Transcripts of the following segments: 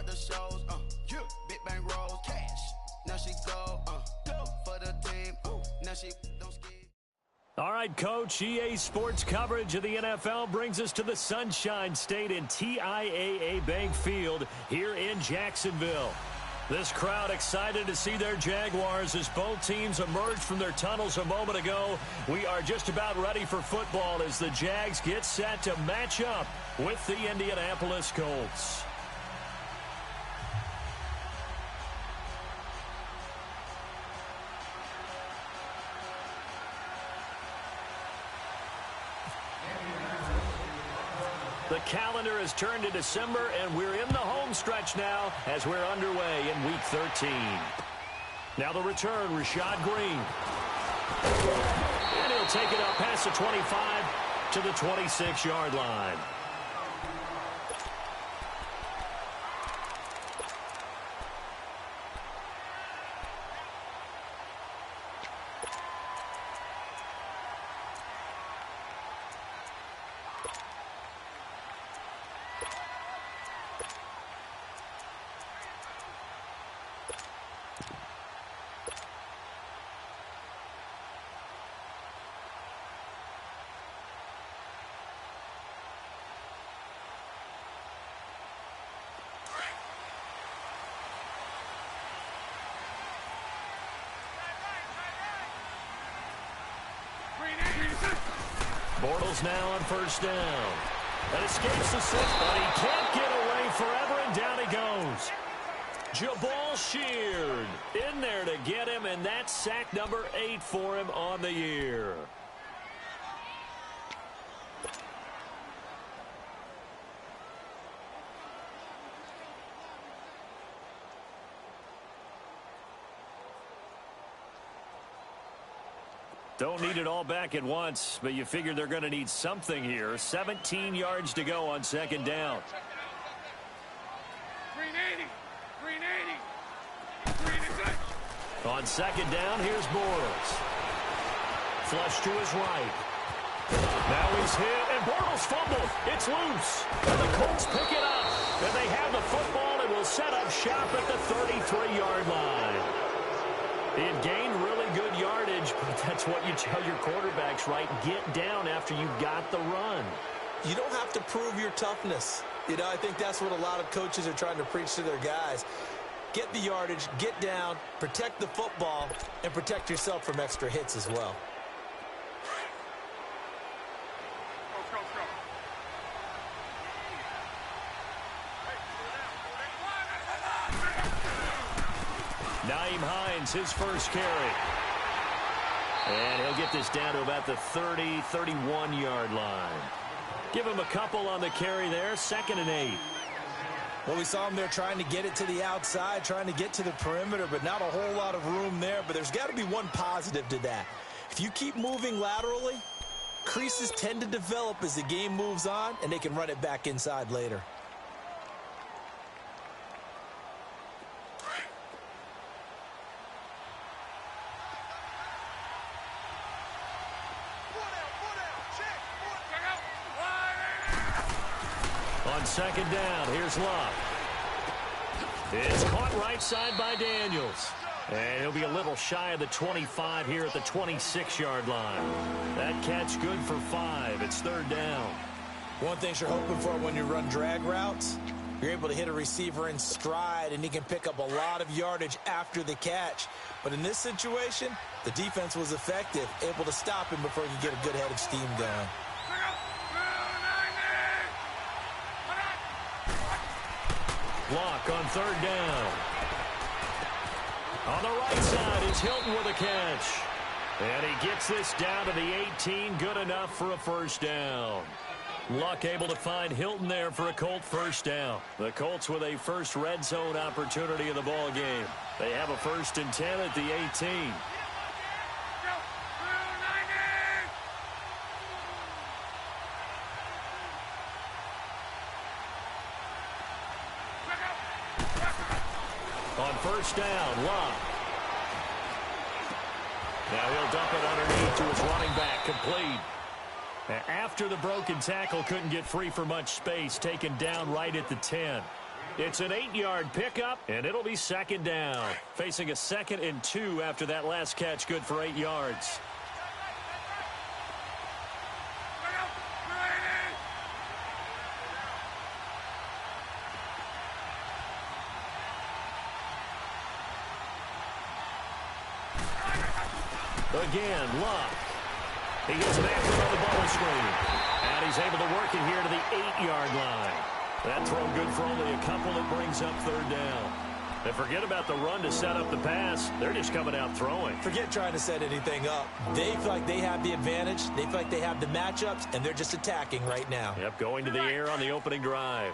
the shows, big bang rolls, cash. Now she go for the team, now she don't ski. All right, Coach, EA Sports coverage of the NFL brings us to the Sunshine State in TIAA Bank Field here in Jacksonville. This crowd excited to see their Jaguars as both teams emerged from their tunnels a moment ago. We are just about ready for football as the Jags get set to match up with the Indianapolis Colts. The calendar has turned to December, and we're in the home stretch now as we're underway in Week 13. Now the return, Rashad Green. And he'll take it up past the 25 to the 26-yard line. Bortles now on first down. And escapes the six, but he can't get away forever, and down he goes. Jabal Sheard in there to get him, and that's sack number 8 for him on the year. Don't need it all back at once, but you figure they're going to need something here. 17 yards to go on second down. On second down, here's Bortles. Flush to his right. Now he's hit, and Bortles fumbled. It's loose. And the Colts pick it up. And they have the football and will set up shop at the 33-yard line. It gained really good yardage, but that's what you tell your quarterbacks, right? Get down after you got the run. You don't have to prove your toughness. You know, I think that's what a lot of coaches are trying to preach to their guys. Get the yardage, get down, protect the football, and protect yourself from extra hits as well. Nyheim Hines, his first carry. And he'll get this down to about the 30, 31-yard line. Give him a couple on the carry there, 2nd and 8. Well, we saw him there trying to get it to the outside, trying to get to the perimeter, but not a whole lot of room there. But there's got to be one positive to that. If you keep moving laterally, creases tend to develop as the game moves on, and they can run it back inside later. On second down, here's Luck. It's caught right side by Daniels. And he'll be a little shy of the 25 here at the 26-yard line. That catch good for 5. It's 3rd down. One thing you're hoping for when you run drag routes, you're able to hit a receiver in stride, and he can pick up a lot of yardage after the catch. But in this situation, the defense was effective, able to stop him before he could get a good head of steam going. Block on 3rd down. On the right side is Hilton with a catch. And he gets this down to the 18, good enough for a first down. Luck able to find Hilton there for a Colt first down. The Colts with a first red zone opportunity in the ball game. They have a 1st and 10 at the 18. On first down, Luck. Now he'll dump it underneath to his running back, complete. After the broken tackle, couldn't get free for much space, taken down right at the 10. It's an 8-yard pickup, and it'll be second down. Facing a 2nd and 2 after that last catch, good for 8 yards. Again, Luck. He gets it after on the bubble screen. And he's able to work it here to the 8-yard line. That throw good for only a couple. That brings up third down. And forget about the run to set up the pass. They're just coming out throwing. Forget trying to set anything up. They feel like they have the advantage. They feel like they have the matchups, and they're just attacking right now. Yep, going to the air on the opening drive.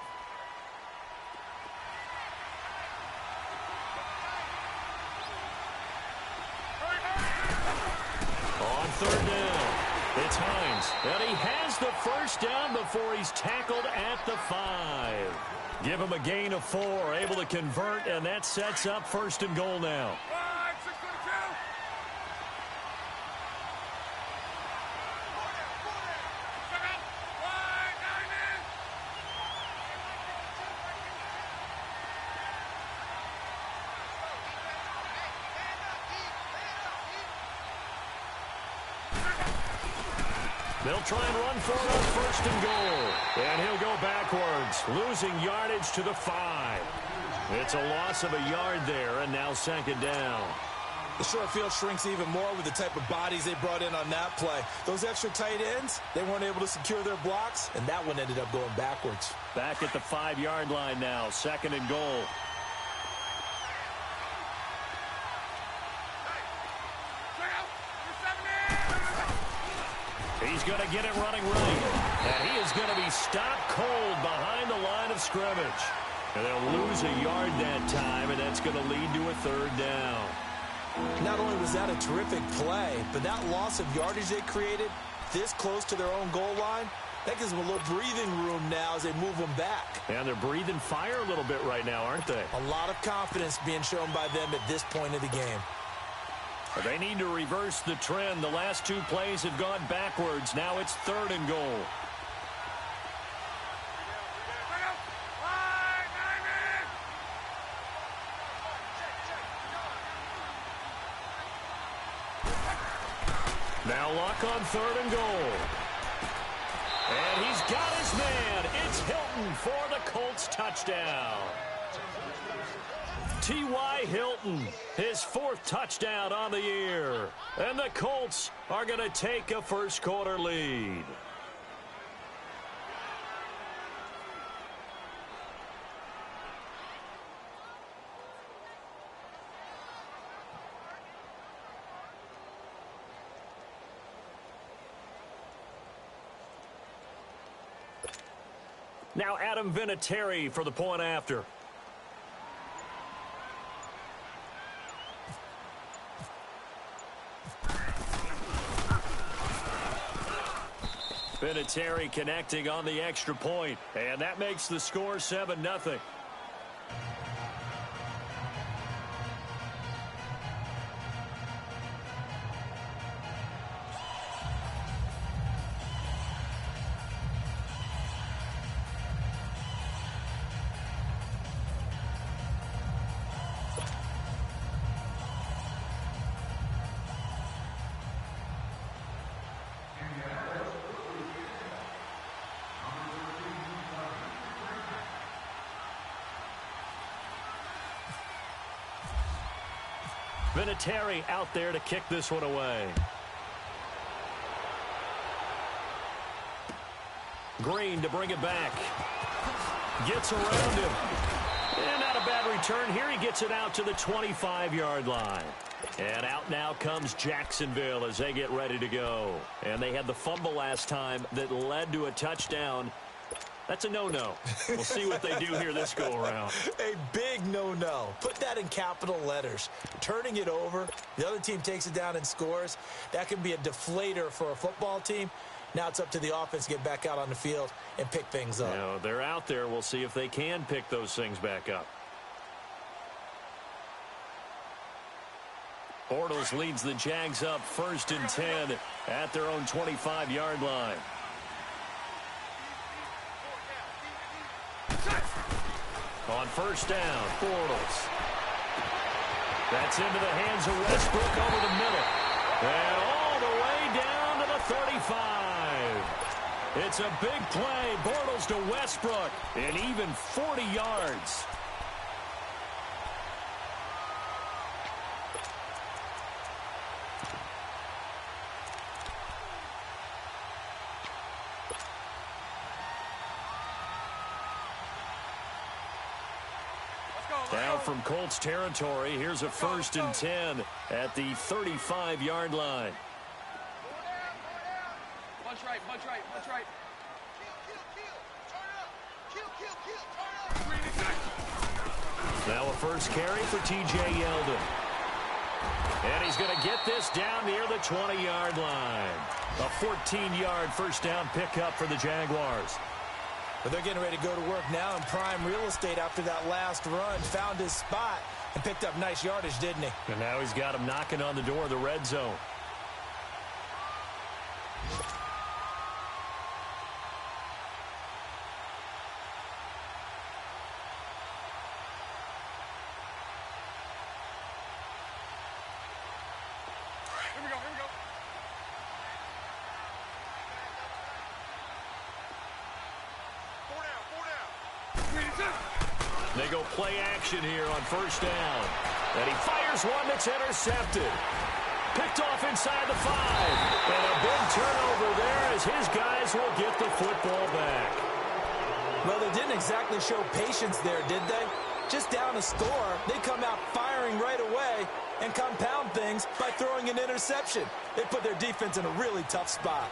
On third down, it's Hines. And he has the first down before he's tackled at the 5. Give him a gain of 4, able to convert, and that sets up first and goal now. They'll try and run for it on first and goal. And he'll go backwards, losing yardage to the 5. It's a loss of a yard there, and now second down. The short field shrinks even more with the type of bodies they brought in on that play. Those extra tight ends, they weren't able to secure their blocks, and that one ended up going backwards. Back at the 5-yard line now, second and goal. He's going to get it running right. And he is going to be stopped cold behind the line of scrimmage. And they'll lose a yard that time, and that's going to lead to a third down. Not only was that a terrific play, but that loss of yardage they created this close to their own goal line, that gives them a little breathing room now as they move them back. And they're breathing fire a little bit right now, aren't they? A lot of confidence being shown by them at this point of the game. They need to reverse the trend. The last 2 plays have gone backwards. Now it's third and goal. Now Luck on third and goal. And he's got his man. It's Hilton for the Colts touchdown. T.Y. Hilton, his 4th touchdown on the year. And the Colts are going to take a first-quarter lead. Now Adam Vinatieri for the point after. Vinatieri connecting on the extra point, and that makes the score 7-0. Vinatieri out there to kick this one away. Green to bring it back. Gets around him. And not a bad return here. He gets it out to the 25-yard line. And out now comes Jacksonville as they get ready to go. And they had the fumble last time that led to a touchdown. That's a no-no. We'll see what they do here this go-around. A big no-no. Put that in capital letters. Turning it over, the other team takes it down and scores. That can be a deflator for a football team. Now it's up to the offense to get back out on the field and pick things up. Now, they're out there. We'll see if they can pick those things back up. Bortles leads the Jags up 1st and 10 at their own 25-yard line. On first down, Bortles. That's into the hands of Westbrook over the middle. And all the way down to the 35. It's a big play. Bortles to Westbrook. And even 40 yards. Now from Colts territory, here's a 1st and 10 at the 35-yard line. Bunch right, bunch right, bunch right. Now a first carry for T.J. Yeldon. And he's going to get this down near the 20-yard line. A 14-yard first down pickup for the Jaguars. But they're getting ready to go to work now in prime real estate after that last run. Found his spot and picked up nice yardage, didn't he? And now he's got him knocking on the door of the red zone. Here we go, here we go. They go play action here on first down. And he fires one that's intercepted. Picked off inside the 5. And a big turnover there as his guys will get the football back. Well, they didn't exactly show patience there, did they? Just down a score, they come out firing right away and compound things by throwing an interception. They put their defense in a really tough spot.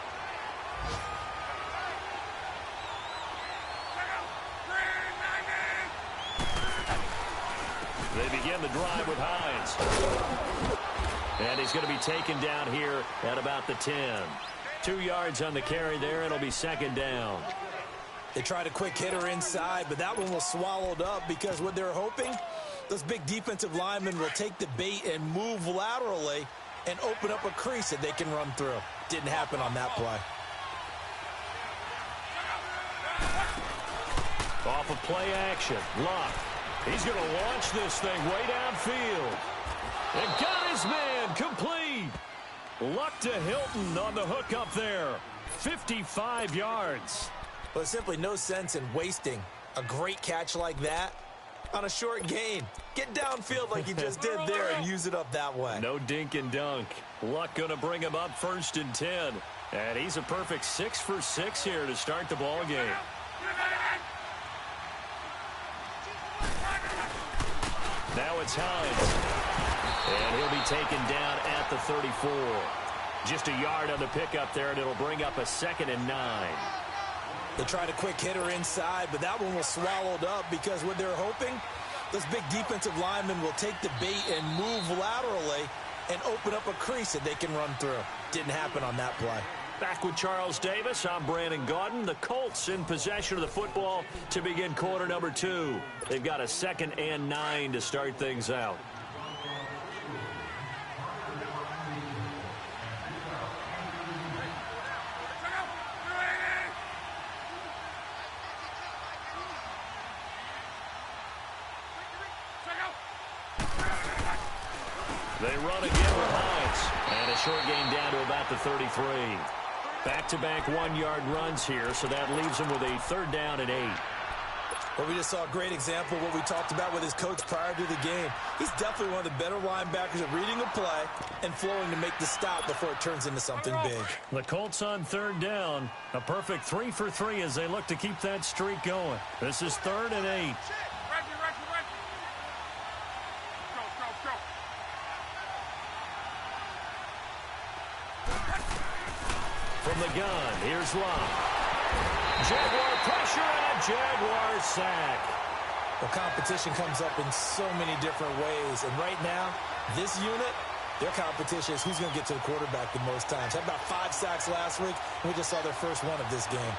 They begin the drive with Hines. And he's going to be taken down here at about the 10. 2 yards on the carry there. It'll be second down. They tried a quick hitter inside, but that one was swallowed up because what they're hoping, those big defensive linemen will take the bait and move laterally and open up a crease that they can run through. Didn't happen on that play. Off of play action. Luck. He's going to launch this thing way downfield. And got his man complete. Luck to Hilton on the hook up there. 55 yards. Well, there's simply no sense in wasting a great catch like that on a short gain. Get downfield like you just did there and use it up that way. No dink and dunk. Luck going to bring him up 1st and 10. And he's a perfect 6 for 6 here to start the ball game. Now it's Hines. And he'll be taken down at the 34. Just a yard on the pickup there, and it'll bring up a 2nd and 9. They tried a quick hitter inside, but that one was swallowed up because what they're hoping, those big defensive linemen will take the bait and move laterally and open up a crease that they can run through. Didn't happen on that play. Back with Charles Davis, I'm Brandon Gaudin. The Colts in possession of the football to begin quarter number 2. They've got a 2nd and 9 to start things out. They run again with Hines. And a short gain down to about the 33. Back-to-back 1-yard runs here, so that leaves him with a 3rd down and 8. Well, we just saw a great example of what we talked about with his coach prior to the game. He's definitely one of the better linebackers at reading a play and flowing to make the stop before it turns into something big. The Colts on 3rd down. A perfect 3 for 3 as they look to keep that streak going. This is 3rd and 8. From the gun, here's Locke. Jaguar pressure and a Jaguar sack. Well, competition comes up in so many different ways. And right now, this unit, their competition is who's going to get to the quarterback the most times. Had about 5 sacks last week, and we just saw their first one of this game.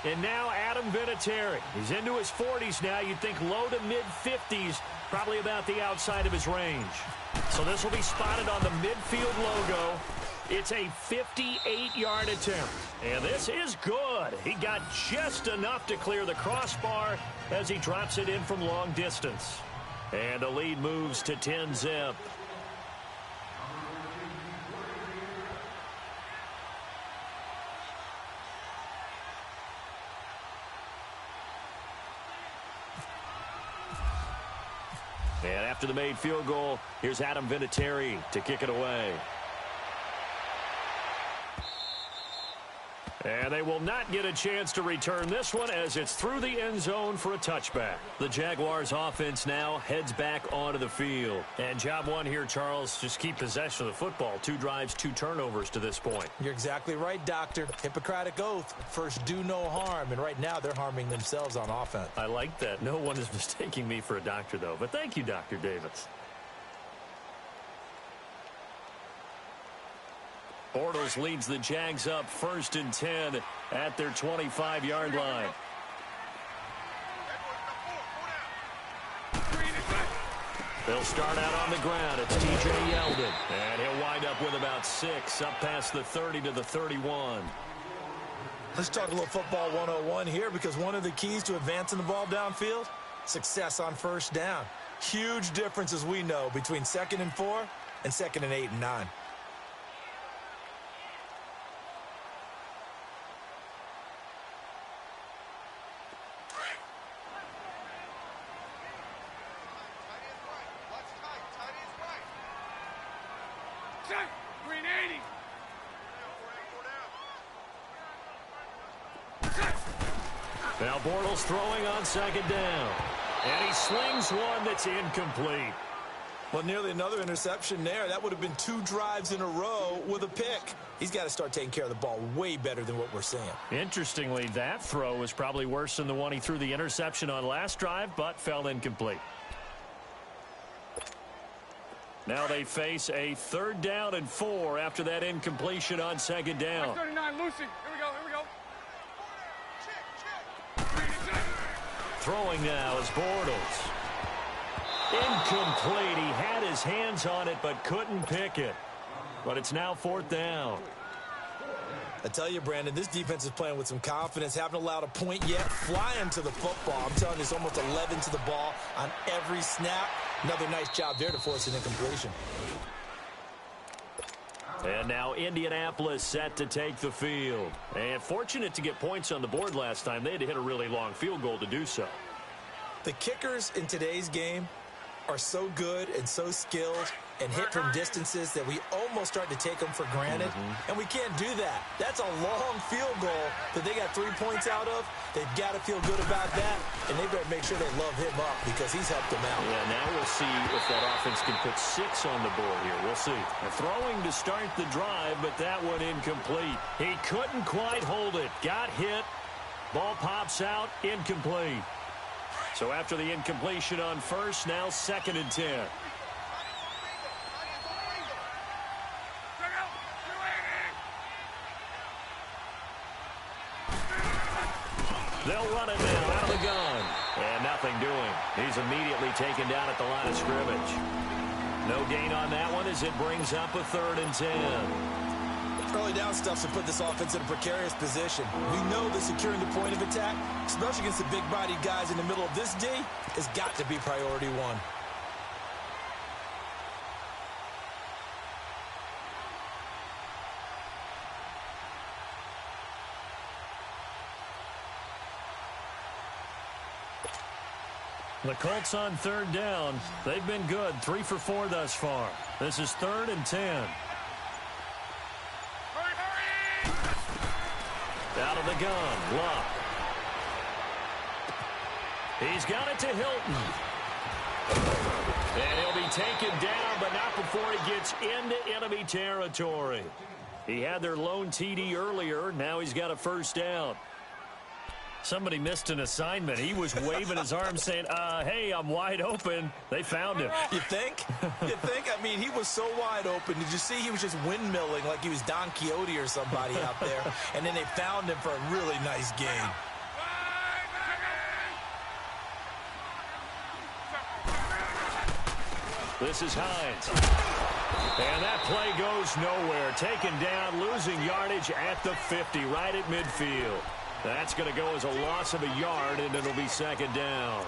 And now Adam Vinatieri. He's into his 40s now. You'd think low to mid-50s, probably about the outside of his range. So this will be spotted on the midfield logo. It's a 58-yard attempt. And this is good. He got just enough to clear the crossbar as he drops it in from long distance. And the lead moves to 10-zip. And after the made field goal, here's Adam Vinatieri to kick it away. And they will not get a chance to return this one as it's through the end zone for a touchback. The Jaguars offense now heads back onto the field. And job one here, Charles, just keep possession of the football. 2 drives, 2 turnovers to this point. You're exactly right, Doctor. Hippocratic oath. First, do no harm. And right now, they're harming themselves on offense. I like that. No one is mistaking me for a doctor, though. But thank you, Dr. Davis. Bortles leads the Jags up 1st and 10 at their 25-yard line. They'll start out on the ground. It's T.J. Yeldon. And he'll wind up with about 6 up past the 30 to the 31. Let's talk a little football 101 here, because one of the keys to advancing the ball downfield, success on first down. Huge difference, as we know, between 2nd and 4 and 2nd and 8 and 9. Now Bortles throwing on 2nd down. And he slings one that's incomplete. Well, nearly another interception there. That would have been 2 drives in a row with a pick. He's got to start taking care of the ball way better than what we're seeing. Interestingly, that throw was probably worse than the one he threw the interception on last drive, but fell incomplete. Now they face a 3rd down and 4 after that incompletion on 2nd down. 39, Lucy. Here we go, here we go. Throwing now is Bortles. Incomplete. He had his hands on it but couldn't pick it. But it's now 4th down. I tell you, Brandon, this defense is playing with some confidence. Haven't allowed a point yet. Flying to the football. I'm telling you, it's almost 11 to the ball on every snap. Another nice job there to force an incompletion. And now Indianapolis set to take the field. And fortunate to get points on the board last time. They had to hit a really long field goal to do so. The kickers in today's game are so good and so skilled and hit from distances that we almost start to take them for granted. And we can't do that. That's a long field goal that they got 3 points out of. They've got to feel good about that, and they better make sure they love him up because he's helped them out. Yeah, now we'll see if that offense can put 6 on the board here. We'll see. They're throwing to start the drive, but that one incomplete. He couldn't quite hold it. Got hit. Ball pops out. Incomplete. So after the incompletion on first, now 2nd and 10. They'll run it now out of the gun. And nothing doing. He's immediately taken down at the line of scrimmage. No gain on that one as it brings up a 3rd and 10. Early down stuff's to put this offense in a precarious position. We know that securing the point of attack, especially against the big-bodied guys in the middle of this D, has got to be priority 1. The Colts on 3rd down. They've been good. 3 for 4 thus far. This is 3rd and 10. Out of the gun, Luck. He's got it to Hilton. And he'll be taken down, but not before he gets into enemy territory. He had their lone TD earlier. Now he's got a 1st down. Somebody missed an assignment. He was waving his arms saying, hey, I'm wide open. They found him. You think? You think? I mean, he was so wide open. Did you see he was just windmilling like he was Don Quixote or somebody out there? And then they found him for a really nice game. This is Hines. And that play goes nowhere. Taken down, losing yardage at the 50, right at midfield. That's going to go as a loss of a yard, and it'll be second down.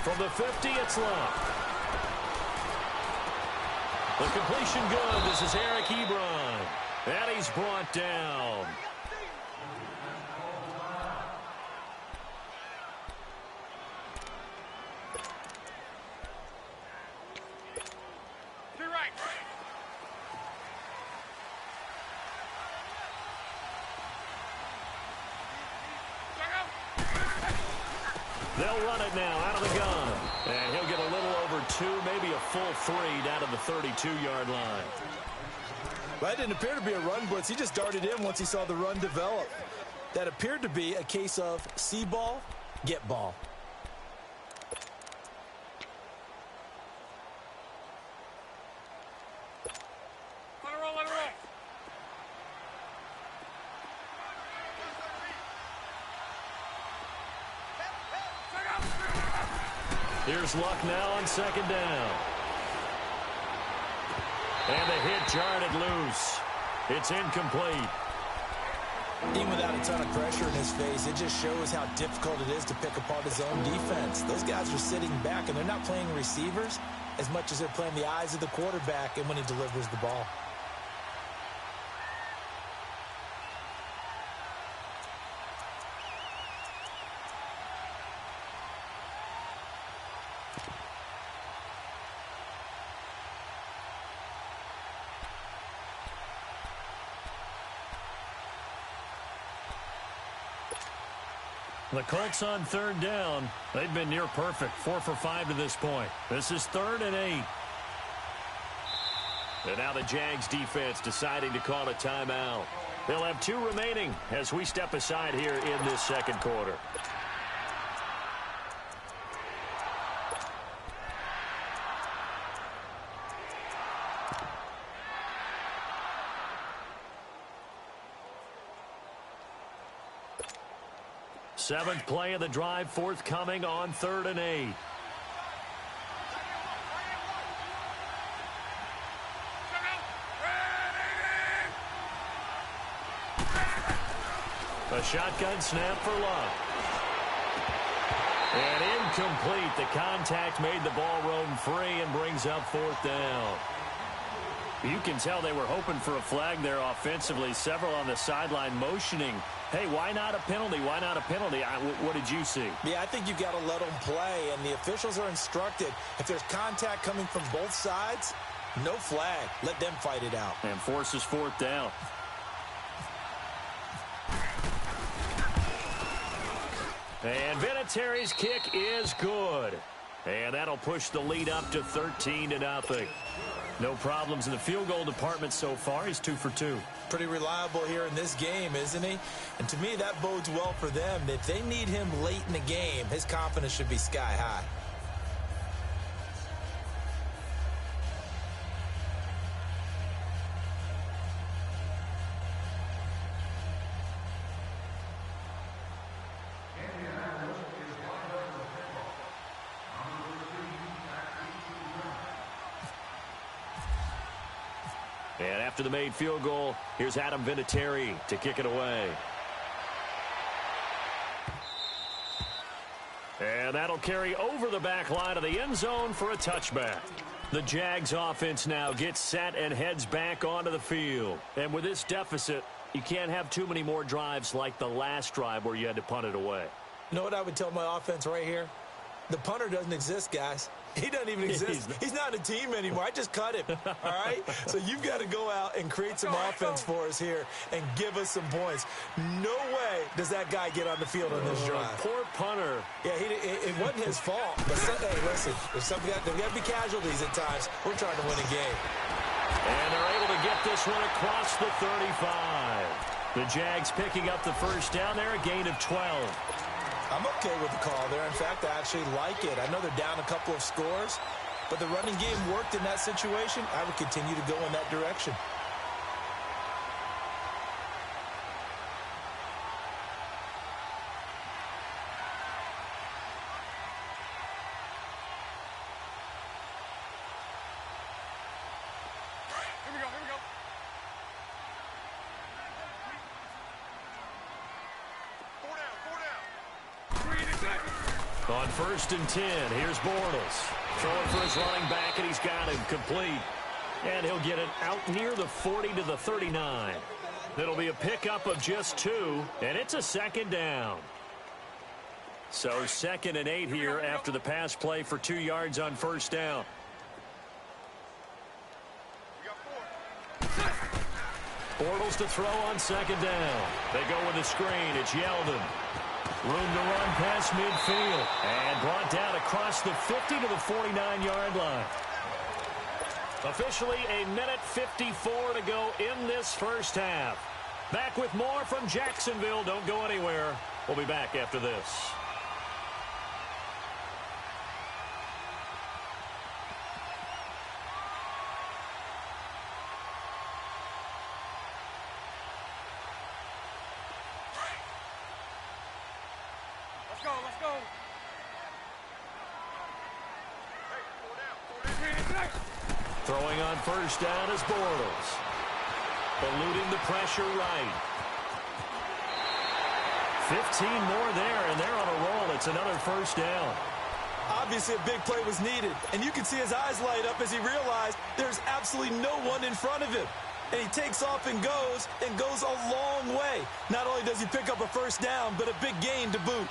From the 50, it's Love. The completion good. This is Eric Ebron. And he's brought down. They'll run it now out of the gun. And he'll get a little over 2, maybe a full 3 down to the 32-yard line. That didn't appear to be a run blitz. He just darted in once he saw the run develop. That appeared to be a case of see ball, get ball. Let it roll, let it roll. Here's Luck now on second down. And the hit jarred it loose. It's incomplete. Even without a ton of pressure in his face, it just shows how difficult it is to pick apart his own defense. Those guys are sitting back, and they're not playing receivers as much as they're playing the eyes of the quarterback and when he delivers the ball. The Colts on third down. They've been near perfect. 4 for 5 to this point. This is 3rd and 8. And now the Jags defense deciding to call a timeout. They'll have 2 remaining as we step aside here in this second quarter. Seventh play of the drive forthcoming on 3rd and 8. A shotgun snap for Love. And incomplete. The contact made the ball roam free and brings up 4th down. You can tell they were hoping for a flag there offensively. Several on the sideline motioning. Hey, why not a penalty? Why not a penalty? What did you see? Yeah, I think you got to let them play, and the officials are instructed. If there's contact coming from both sides, no flag. Let them fight it out. And forces 4th down. And Vinatieri's kick is good. And that'll push the lead up to 13-0. No problems in the field goal department so far. He's 2 for 2. Pretty reliable here in this game, isn't he? And to me, that bodes well for them. If they need him late in the game, his confidence should be sky high. And after the made field goal, here's Adam Vinatieri to kick it away. And that'll carry over the back line of the end zone for a touchback. The Jags offense now gets set and heads back onto the field. And with this deficit, you can't have too many more drives like the last drive where you had to punt it away. You know what I would tell my offense right here? The punter doesn't exist, guys. He doesn't even exist. He's not a team anymore. I just cut him, all right? So you've got to go out and create some offense for us here and give us some points. No way does that guy get on the field on this drive. Poor punter. Yeah, it wasn't his fault. But hey, listen, there's got to be casualties at times. We're trying to win a game. And they're able to get this one across the 35. The Jags picking up the first down there, a gain of 12. I'm okay with the call there. In fact, I actually like it. I know they're down a couple of scores, but the running game worked in that situation. I would continue to go in that direction. On 1st and 10, here's Bortles. Throwing for his running back, and he's got him complete. And he'll get it out near the 40 to the 39. It'll be a pickup of just 2, and it's a second down. So 2nd and 8 here after the pass play for 2 yards on 1st down. Bortles to throw on 2nd down. They go with a screen. It's Yeldon. Room to run past midfield. And brought down across the 50 to the 49-yard line. Officially a minute 54 to go in this first half. Back with more from Jacksonville. Don't go anywhere. We'll be back after this. Let's go. Throwing on 1st down is Bortles. Eluding the pressure right. 15 more there, and they're on a roll. It's another 1st down. Obviously, a big play was needed, and you can see his eyes light up as he realized there's absolutely no one in front of him. And he takes off and goes a long way. Not only does he pick up a 1st down, but a big gain to boot.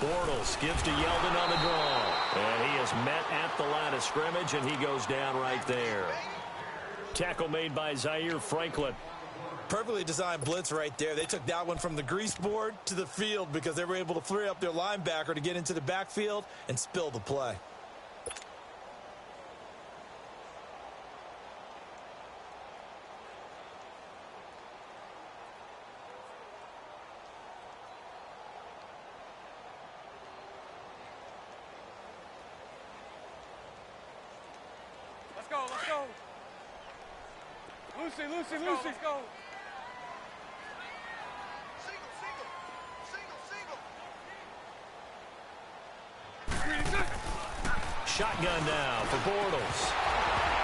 Bortles gives to Yeldon on the draw. And he is met at the line of scrimmage, and he goes down right there. Tackle made by Zaire Franklin. Perfectly designed blitz right there. They took that one from the grease board to the field because they were able to free up their linebacker to get into the backfield and spill the play. Let's go. Lucy. Let's go. Shotgun now for Bortles.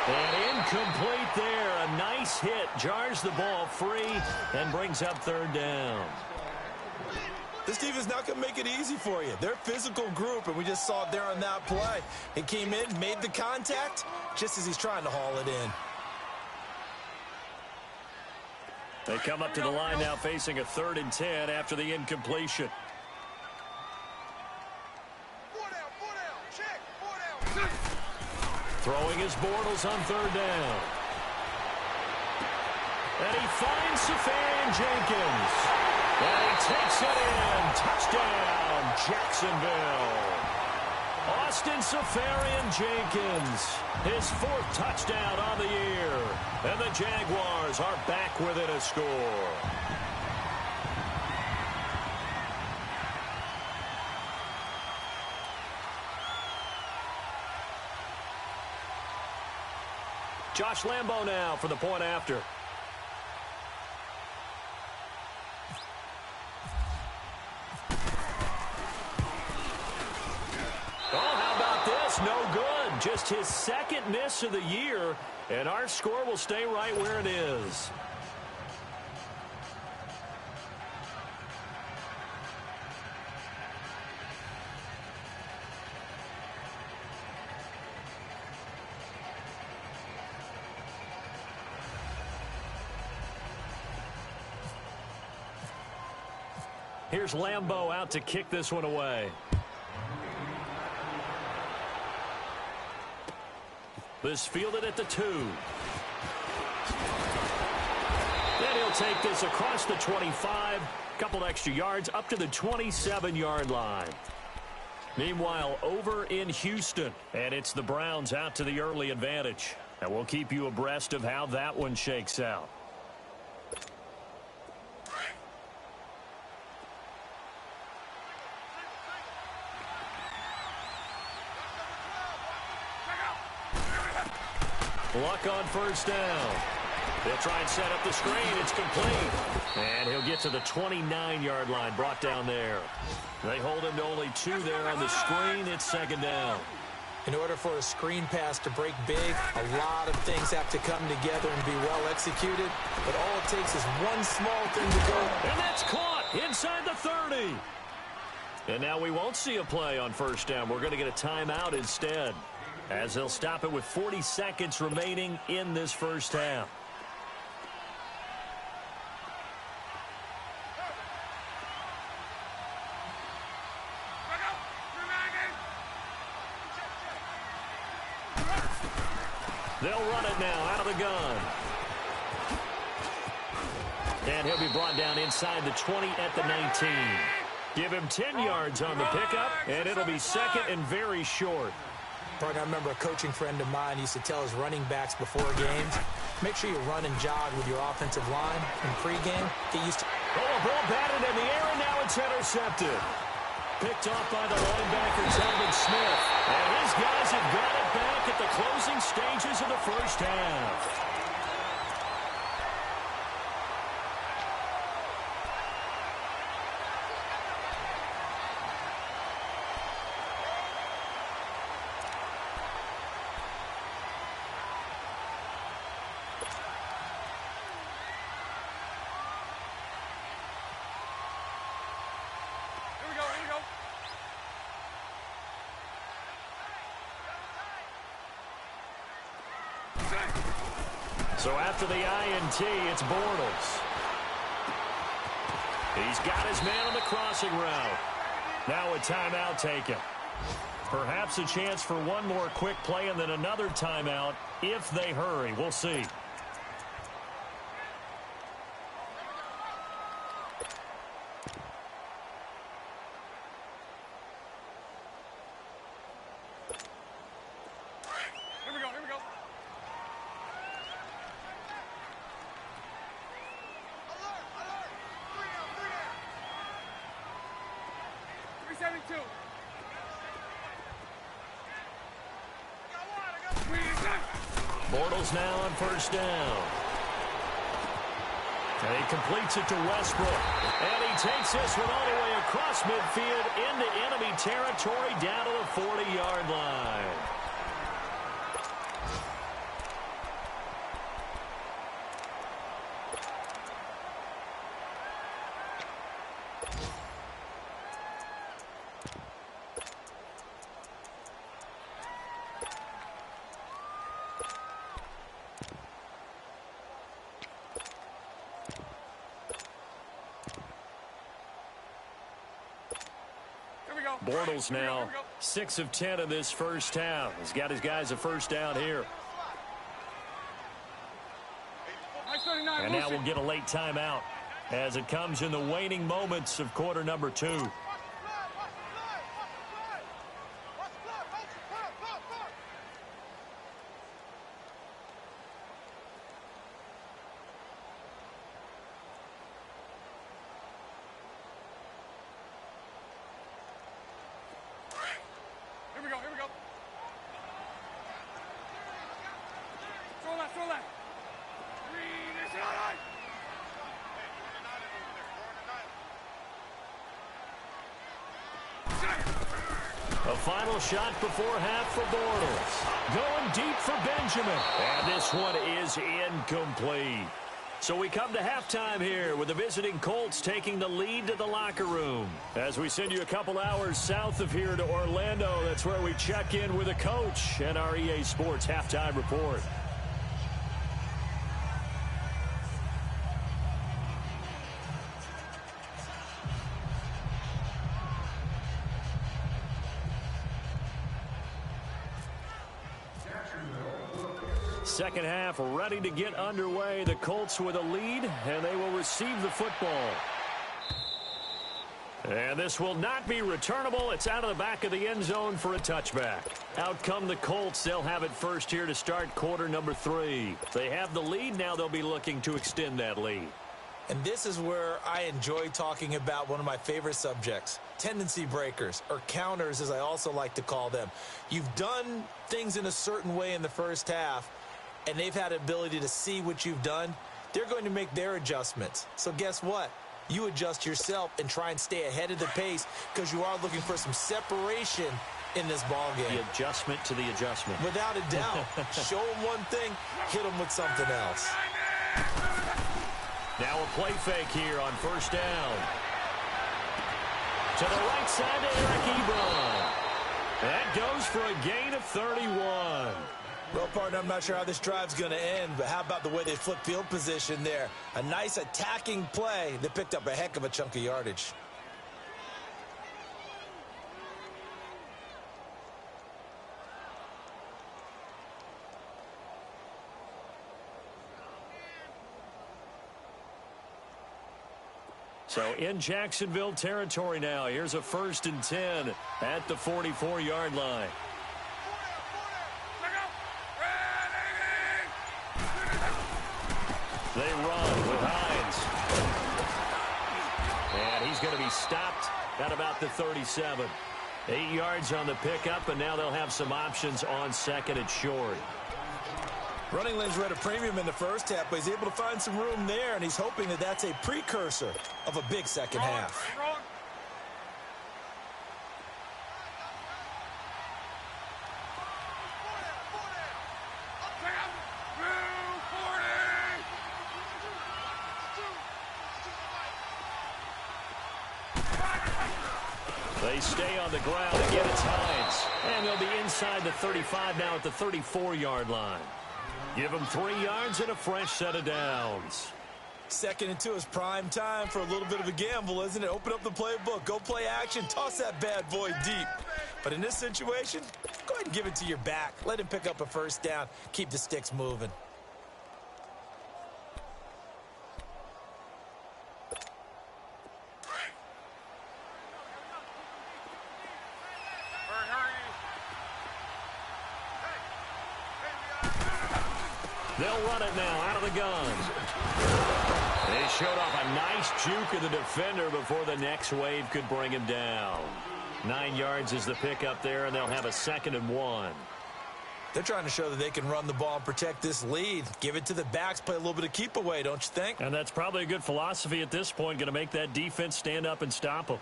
And incomplete there. A nice hit. Jars the ball free and brings up 3rd down. This team is not going to make it easy for you. They're a physical group, and we just saw it there on that play. He came in, made the contact, just as he's trying to haul it in. They come up to the line now facing a 3rd and 10 after the incompletion. Throwing his Bortles on 3rd down. And he finds Safarian Jenkins. And he takes it in. Touchdown, Jacksonville. Austin Safarian Jenkins, his 4th touchdown on the year. And the Jaguars are back within a score. Josh Lambo now for the point after. Oh, how about this? No good. Just his 2nd miss of the year, and our score will stay right where it is. Here's Lambo out to kick this one away. This fielded at the 2. Then he'll take this across the 25, couple extra yards up to the 27-yard line. Meanwhile, over in Houston, and it's the Browns out to the early advantage. And we'll keep you abreast of how that one shakes out. Luck on first down. They'll try and set up the screen. It's complete. And he'll get to the 29-yard line, brought down there. They hold him to only 2 there on the screen. It's second down. In order for a screen pass to break big, a lot of things have to come together and be well executed. But all it takes is one small thing to go. And that's caught inside the 30. And now we won't see a play on first down. We're going to get a timeout instead, as they'll stop it with 40 seconds remaining in this first half. They'll run it now out of the gun. And he'll be brought down inside the 20 at the 19. Give him 10 yards on the pickup, and it'll be second and very short. Partner, I remember a coaching friend of mine used to tell his running backs before games, make sure you run and jog with your offensive line in pregame. Get used to... Oh, a ball batted in the air, and now it's intercepted. Picked off by the linebacker, Telvin Smith. And his guys have got it back at the closing stages of the first half. So after the INT, it's Bortles. He's got his man on the crossing route. Now a timeout taken. Perhaps a chance for one more quick play and then another timeout if they hurry. We'll see. Bortles now on first down. And he completes it to Westbrook. And he takes this one all the way across midfield into enemy territory down to the 40-yard line. Bortles now 6 of 10 in this first half. He's got his guys a first down here. And now we'll get a late timeout as it comes in the waning moments of quarter number 2. A final shot before half for Bortles. Going deep for Benjamin. And this one is incomplete. So we come to halftime here with the visiting Colts taking the lead to the locker room. As we send you a couple hours south of here to Orlando, that's where we check in with the coach and our EA Sports halftime report. Second half ready to get underway. The Colts with a lead, and they will receive the football. And this will not be returnable. It's out of the back of the end zone for a touchback. Out come the Colts. They'll have it first here to start quarter number 3. They have the lead. Now they'll be looking to extend that lead. And this is where I enjoy talking about one of my favorite subjects, tendency breakers, or counters as I also like to call them. You've done things in a certain way in the first half, and they've had the ability to see what you've done. They're going to make their adjustments. So guess what? You adjust yourself and try and stay ahead of the pace because you are looking for some separation in this ball game. The adjustment to the adjustment. Without a doubt. Show them one thing, hit them with something else. Now a play fake here on first down. To the right side to Eric Ebron. That goes for a gain of 31. Well, partner, I'm not sure how this drive's going to end, but how about the way they flip field position there? A nice attacking play that picked up a heck of a chunk of yardage. So in Jacksonville territory now. Here's a 1st and 10 at the 44-yard line. They run with Hines. And he's going to be stopped at about the 37. 8 yards on the pickup, and now they'll have some options on second and short. Running lanes were at a premium in the first half, but he's able to find some room there, and he's hoping that that's a precursor of a big second half. They stay on the ground. Again, it's Hines. And they'll be inside the 35 now at the 34-yard line. Give them 3 yards and a fresh set of downs. 2nd and 2 is prime time for a little bit of a gamble, isn't it? Open up the playbook. Go play action. Toss that bad boy deep. But in this situation, go ahead and give it to your back. Let him pick up a first down. Keep the sticks moving. They'll run it now out of the gun. They showed off a nice juke of the defender before the next wave could bring him down. 9 yards is the pickup there, and they'll have a 2nd and 1. They're trying to show that they can run the ball and protect this lead. Give it to the backs, play a little bit of keep away, don't you think? And that's probably a good philosophy at this point, going to make that defense stand up and stop them.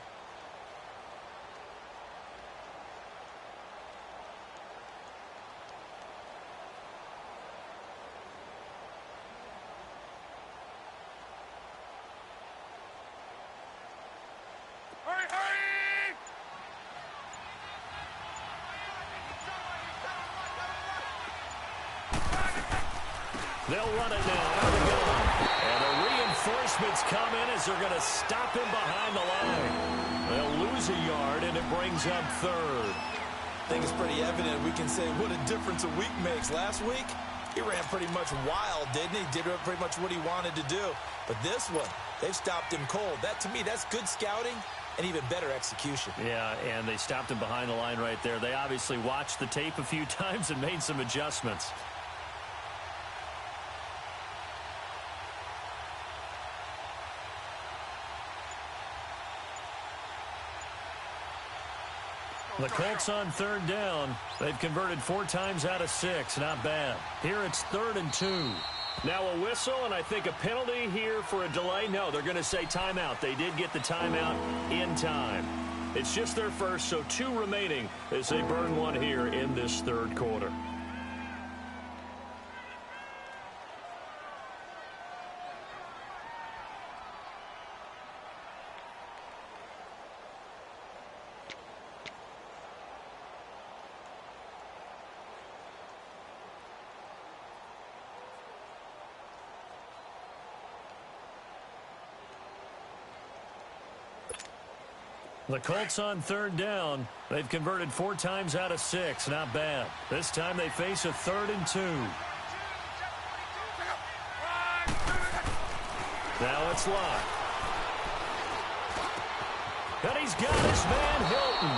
They'll run it now out of the gun. And the reinforcements come in as they're going to stop him behind the line. They'll lose a yard, and it brings up 3rd. I think it's pretty evident we can say what a difference a week makes. Last week, he ran pretty much wild, didn't he? Did pretty much what he wanted to do. But this one, they've stopped him cold. That, to me, that's good scouting and even better execution. Yeah, and they stopped him behind the line right there. They obviously watched the tape a few times and made some adjustments. The Colts on 3rd down. They've converted 4 times out of 6. Not bad. Here it's 3rd and 2. Now a whistle, and I think a penalty here for a delay. No, they're going to say timeout. They did get the timeout in time. It's just their first, so 2 remaining as they burn 1 here in this 3rd quarter. The Colts on 3rd down. They've converted 4 times out of 6. Not bad. This time they face a 3rd and 2. Now it's Locke. And he's got his man Hilton.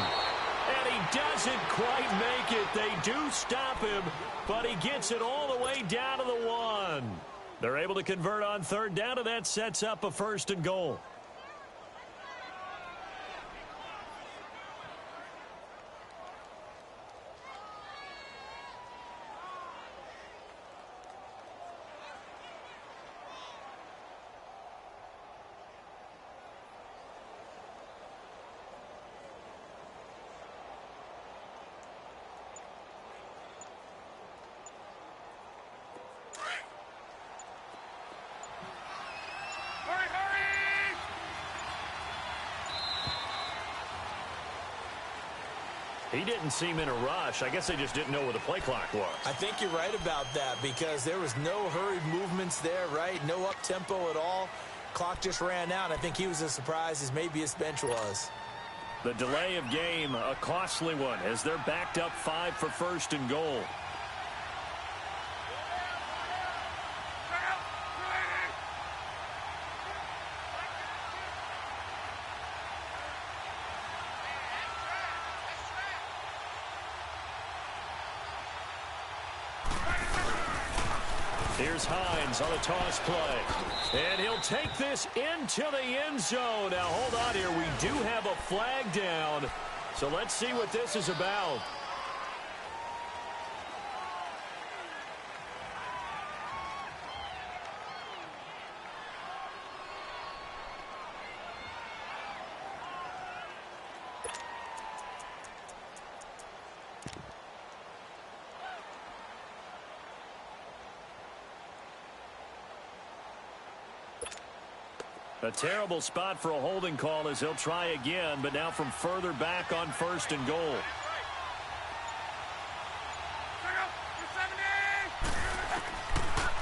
And he doesn't quite make it. They do stop him, but he gets it all the way down to the 1. They're able to convert on third down, and that sets up a 1st and goal. He didn't seem in a rush. I guess they just didn't know where the play clock was. I think you're right about that because there was no hurried movements there, right? No up-tempo at all. Clock just ran out. I think he was as surprised as maybe his bench was. The delay of game, a costly one, as they're backed up 5 for 1st and goal. Here's Hines on a toss play. And he'll take this into the end zone. Now, hold on here. We do have a flag down. So let's see what this is about. A terrible spot for a holding call as he'll try again, but now from further back on 1st and goal.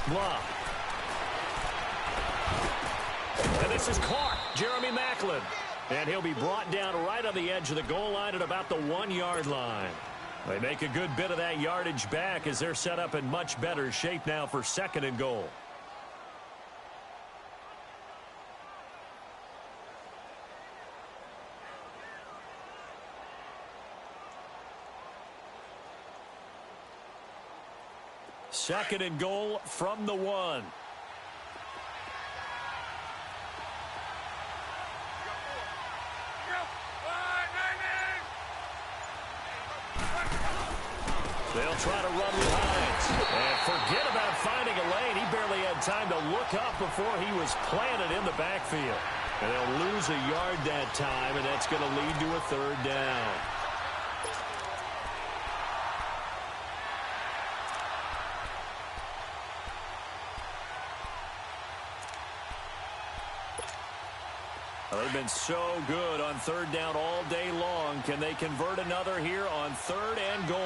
Blah. And this is caught. Jeremy Maclin. And he'll be brought down right on the edge of the goal line at about the 1-yard line. They make a good bit of that yardage back as they're set up in much better shape now for 2nd and goal. Second and goal from the 1. They'll try to run with Hines. And forget about finding a lane. He barely had time to look up before he was planted in the backfield. And they'll lose a yard that time, and that's going to lead to a 3rd down. They've been so good on 3rd down all day long. Can they convert another here on 3rd and goal?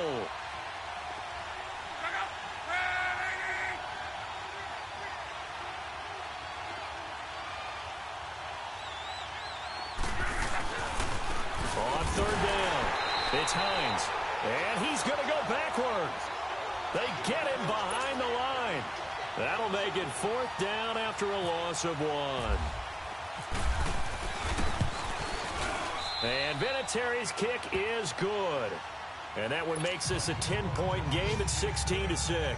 On 3rd down, it's Hines. And he's going to go backwards. They get him behind the line. That'll make it 4th down after a loss of 1. And Vinatieri's kick is good. And that one makes this a 10-point game at 16-6.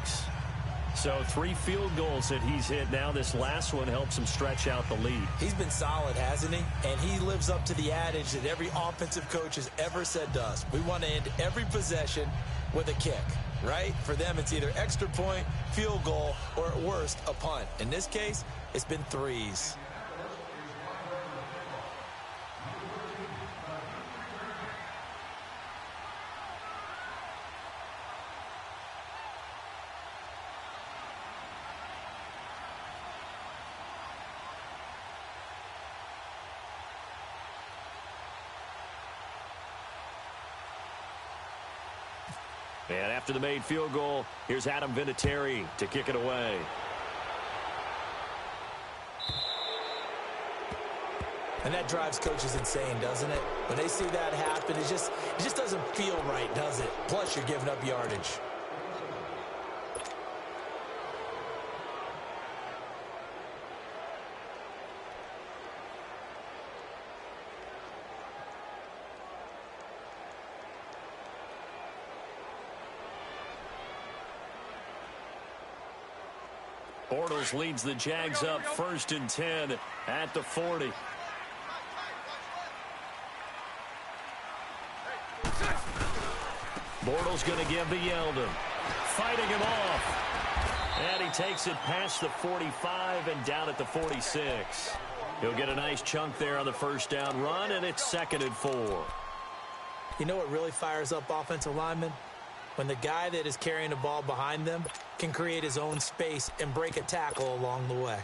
So 3 field goals that he's hit now. This last one helps him stretch out the lead. He's been solid, hasn't he? And he lives up to the adage that every offensive coach has ever said to us. We want to end every possession with a kick, right? For them, it's either extra point, field goal, or at worst, a punt. In this case, it's been 3s. And after the made field goal, here's Adam Vinatieri to kick it away. And that drives coaches insane, doesn't it? When they see that happen, it just doesn't feel right, does it? Plus, you're giving up yardage. Bortles leads the Jags up 1st and 10 at the 40. Bortles going to give to Yeldon. Fighting him off. And he takes it past the 45 and down at the 46. He'll get a nice chunk there on the first down run, and it's 2nd and 4. You know what really fires up offensive linemen? When the guy that is carrying the ball behind them can create his own space and break a tackle along the way.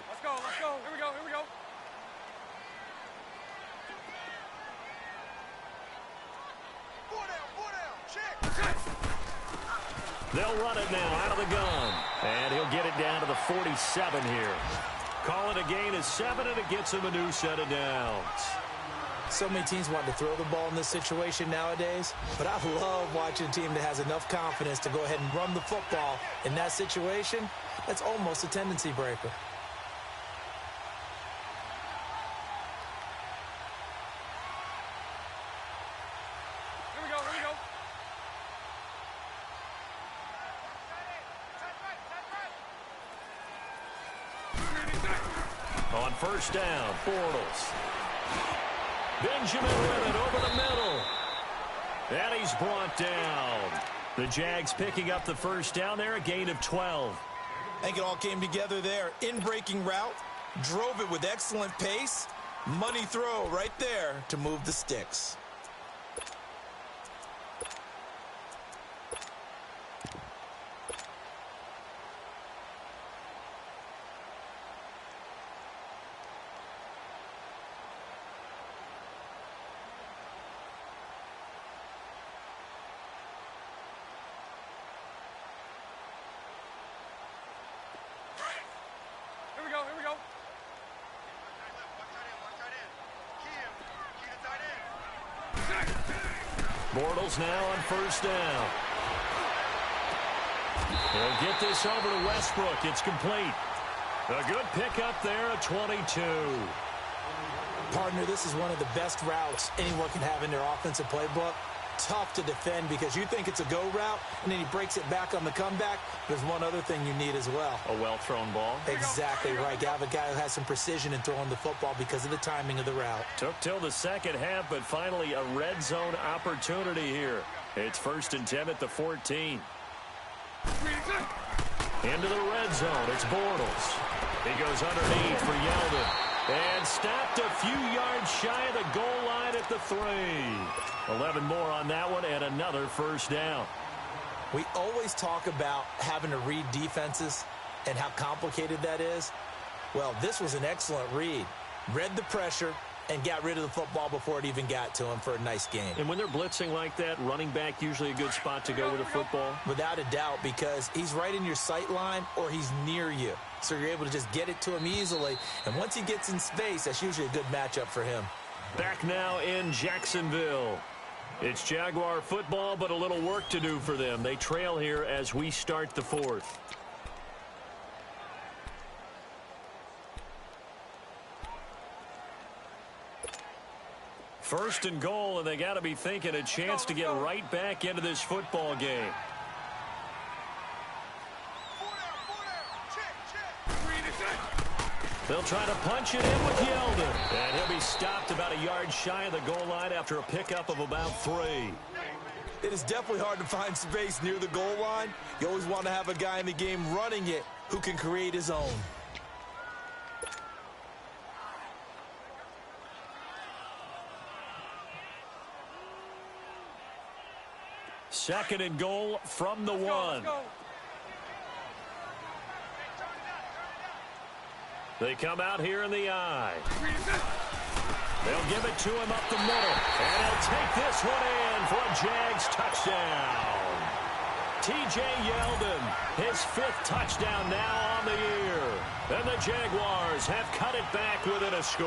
Let's go, let's go. Here we go, here we go. Four down, check. They'll run it now out of the gun. And he'll get it down to the 47 here. Call it a gain of 7, and it gets him a new set of downs. So many teams want to throw the ball in this situation nowadays, but I love watching a team that has enough confidence to go ahead and run the football in that situation. That's almost a tendency breaker. Here we go, here we go. On first down, Bortles. Benjamin with it over the middle. And he's brought down. The Jags picking up the first down there, a gain of 12. I think it all came together there. In-breaking route, drove it with excellent pace. Money throw right there to move the sticks. Here we go. Bortles now on first down. He'll get this over to Westbrook. It's complete. A good pickup there, a 22. Partner, this is one of the best routes anyone can have in their offensive playbook. Tough to defend because you think it's a go route, and then he breaks it back on the comeback. There's one other thing you need as well. A well-thrown ball. Exactly right. You have a guy who has some precision in throwing the football because of the timing of the route. Took till the second half, but finally a red zone opportunity here. It's 1st and 10 at the 14. Into the red zone. It's Bortles. He goes underneath for Yeldon. And stopped a few yards shy of the goal line at the 3. 11 more on that one and another first down. We always talk about having to read defenses and how complicated that is. Well, this was an excellent read. Read the pressure and got rid of the football before it even got to him for a nice game. And when they're blitzing like that, running back usually a good spot to go with the football? Without a doubt, because he's right in your sight line or he's near you. So you're able to just get it to him easily. And once he gets in space, that's usually a good matchup for him. Back now in Jacksonville. It's Jaguar football, but a little work to do for them. They trail here as we start the 4th. First and goal, and they got to be thinking a chance to get right back into this football game. They'll try to punch it in with Yeldon. And he'll be stopped about a yard shy of the goal line after a pickup of about 3. It is definitely hard to find space near the goal line. You always want to have a guy in the game running it who can create his own. Second and goal from the 1. They come out here in the eye. They'll give it to him up the middle. And he'll take this one in for a Jags touchdown. T.J. Yeldon, his 5th touchdown now on the year. And the Jaguars have cut it back within a score.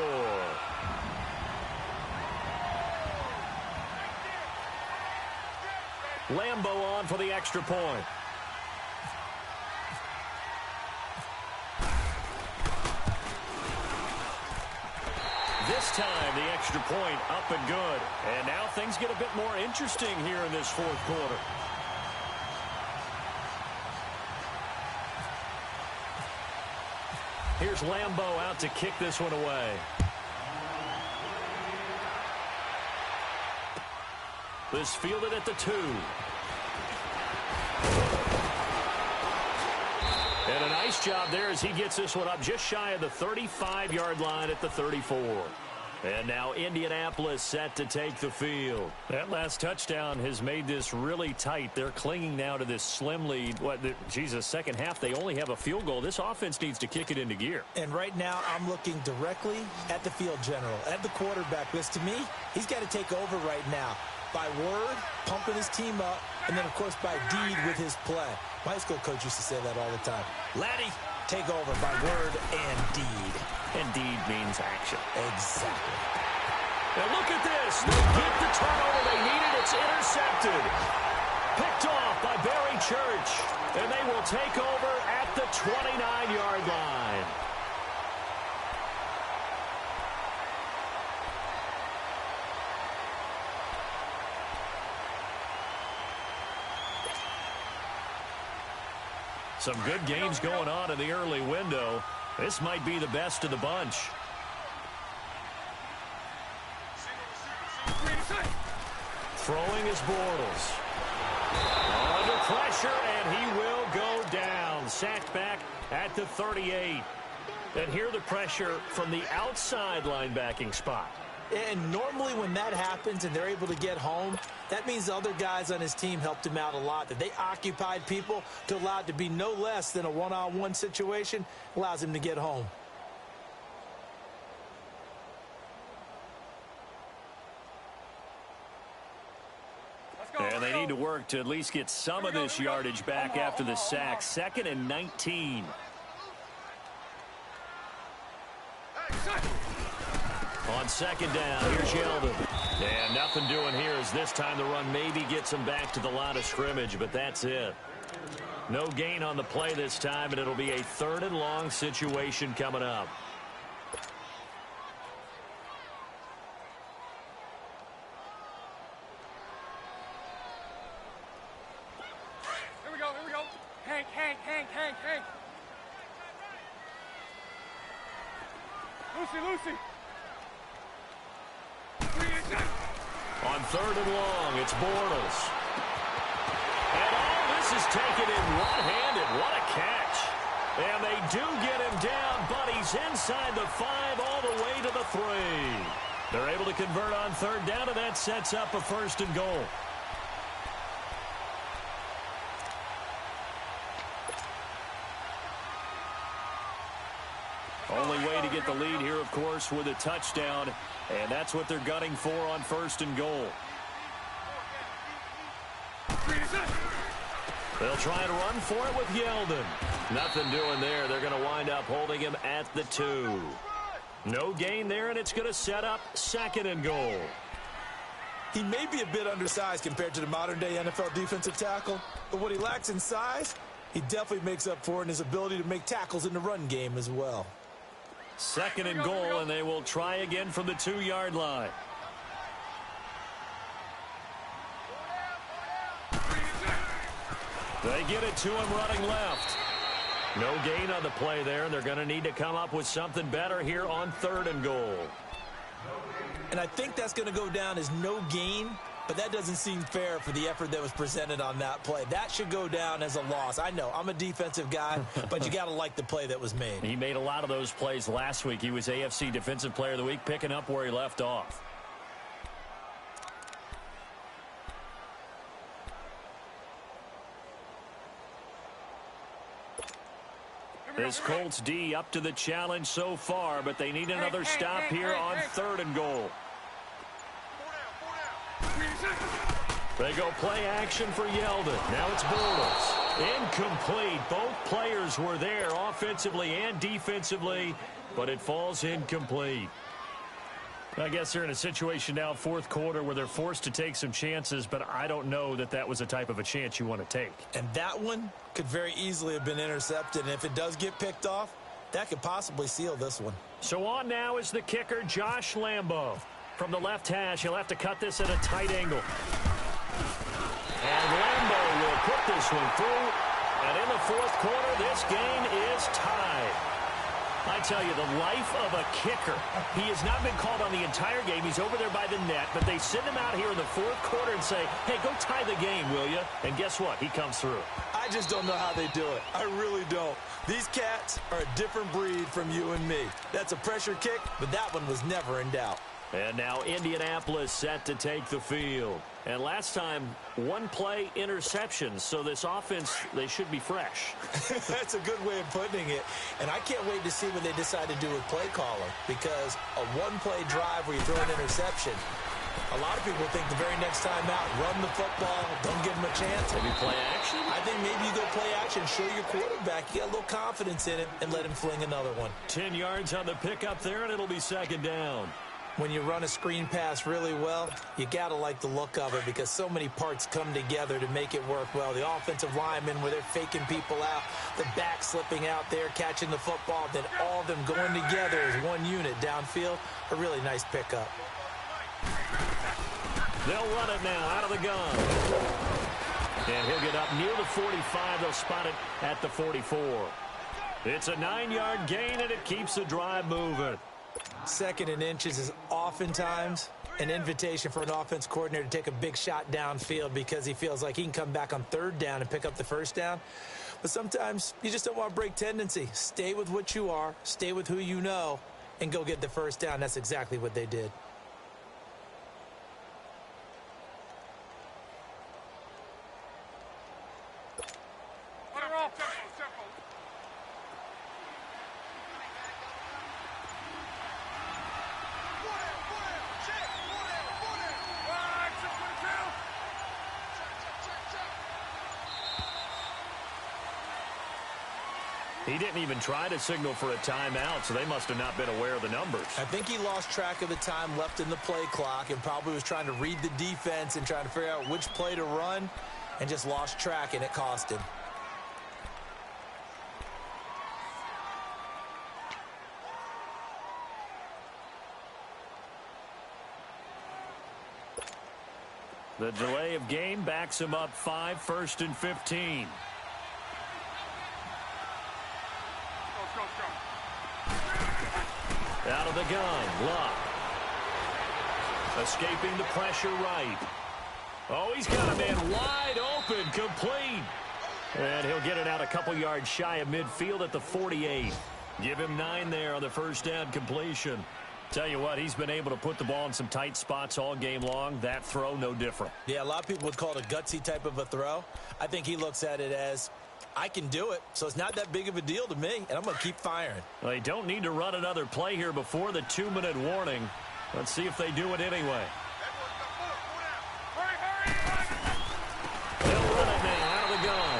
Lambo on for the extra point. this time, the extra point up and good. And now things get a bit more interesting here in this fourth quarter. Here's Lambeau out to kick this one away. This fielded at the 2. And a nice job there as he gets this one up just shy of the 35-yard line at the 34. And now Indianapolis set to take the field. That last touchdown has made this really tight. They're clinging now to this slim lead. Second half, they only have a field goal. This offense needs to kick it into gear. And right now, I'm looking directly at the field general, at the quarterback. Because to me, he's got to take over right now. By word, pumping his team up, and then, of course, by deed with his play. My high school coach used to say that all the time. Laddie, take over by word and deed. And deed means action. Exactly. And look at this. They get the turnover they needed. It's intercepted. Picked off by Barry Church. And they will take over at the 29-yard line. Some good games going on in the early window. This might be the best of the bunch. Throwing is Bortles. Under pressure, and he will go down. Sacked back at the 38. And here the pressure from the outside linebacking spot. And normally when that happens and they're able to get home, that means the other guys on his team helped him out a lot. That they occupied people to allow it to be no less than a one-on-one situation allows him to get home. And they need to work to at least get some of this yardage back after the sack. 2nd and 19. On 2nd down, here's Yeldon. And nothing doing here as this time the run maybe gets him back to the line of scrimmage, but that's it. No gain on the play this time, and it'll be a 3rd and long situation coming up. Here we go, here we go. Hank. Lucy. On 3rd and long, it's Bortles. And all this is taken in one-handed. What a catch. And they do get him down, but he's inside the 5 all the way to the 3. They're able to convert on 3rd down, and that sets up a 1st and goal. Only way to get the lead here, of course, with a touchdown, and that's what they're gunning for on 1st and goal. They'll try to run for it with Yeldon. Nothing doing there. They're going to wind up holding him at the 2. No gain there, and it's going to set up 2nd and goal. He may be a bit undersized compared to the modern-day NFL defensive tackle, but what he lacks in size, he definitely makes up for in his ability to make tackles in the run game as well. 2nd and goal, and they will try again from the 2-yard line. They get it to him running left. No gain on the play there, and they're going to need to come up with something better here on 3rd and goal. And I think that's going to go down as no gain, but that doesn't seem fair for the effort that was presented on that play. That should go down as a loss. I know, I'm a defensive guy, but you got to like the play that was made. He made a lot of those plays last week. He was AFC Defensive Player of the Week, picking up where he left off. This Colts D up to the challenge so far, but they need another stop here on 3rd and goal. They go play action for Yeldon. Now it's Bortles. Incomplete. Both players were there offensively and defensively, but it falls incomplete. I guess they're in a situation now, 4th quarter, where they're forced to take some chances, but I don't know that that was the type of a chance you want to take. And that one could very easily have been intercepted, and if it does get picked off, That could possibly seal this one. So on now is the kicker, Josh Lambo. From the left hash, he'll have to cut this at a tight angle. And Lambo will put this one through. And in the fourth quarter, this game is tied. I tell you, the life of a kicker. He has not been called on the entire game. He's over there by the net, but they send him out here in the fourth quarter and say, hey, go tie the game, will you? And guess what? He comes through. I just don't know how they do it. I really don't. These cats are a different breed from you and me. That's a pressure kick, but that one was never in doubt. And now Indianapolis set to take the field. And last time, one play interceptions. So this offense, they should be fresh. That's a good way of putting it. And I can't wait to see what they decide to do with play caller. Because a one-play drive where you throw an interception, a lot of people think the very next time out, run the football, don't give them a chance. Maybe play action? I think maybe you go play action, show your quarterback, you got a little confidence in him, and let him fling another one. 10 yards on the pickup there, and it'll be second down. When you run a screen pass really well, you got to like the look of it because so many parts come together to make it work well. The offensive linemen where they're faking people out, the back slipping out there, catching the football, then all of them going together as one unit downfield. A really nice pickup. They'll run it now out of the gun. And he'll get up near the 45. They'll spot it at the 44. It's a 9-yard gain, and it keeps the drive moving. Second and inches is oftentimes an invitation for an offense coordinator to take a big shot downfield because he feels like he can come back on third down and pick up the first down. But sometimes you just don't want to break tendency. Stay with what you are, stay with who you know, and go get the first down. That's exactly what they did. He didn't even try to signal for a timeout, so they must have not been aware of the numbers. I think he lost track of the time left in the play clock and probably was trying to read the defense and trying to figure out which play to run and just lost track, and it cost him. The delay of game backs him up 5, 1st and 15. Out of the gun, Luck. Escaping the pressure right. Oh, he's got a man wide open, complete. And he'll get it out a couple yards shy of midfield at the 48. Give him 9 there on the first down completion. Tell you what, he's been able to put the ball in some tight spots all game long. That throw, no different. Yeah, a lot of people would call it a gutsy type of a throw. I think he looks at it as, I can do it, so it's not that big of a deal to me, and I'm going to keep firing. They don't need to run another play here before the 2-minute warning. Let's see if they do it anyway. They'll run it now out of the gun.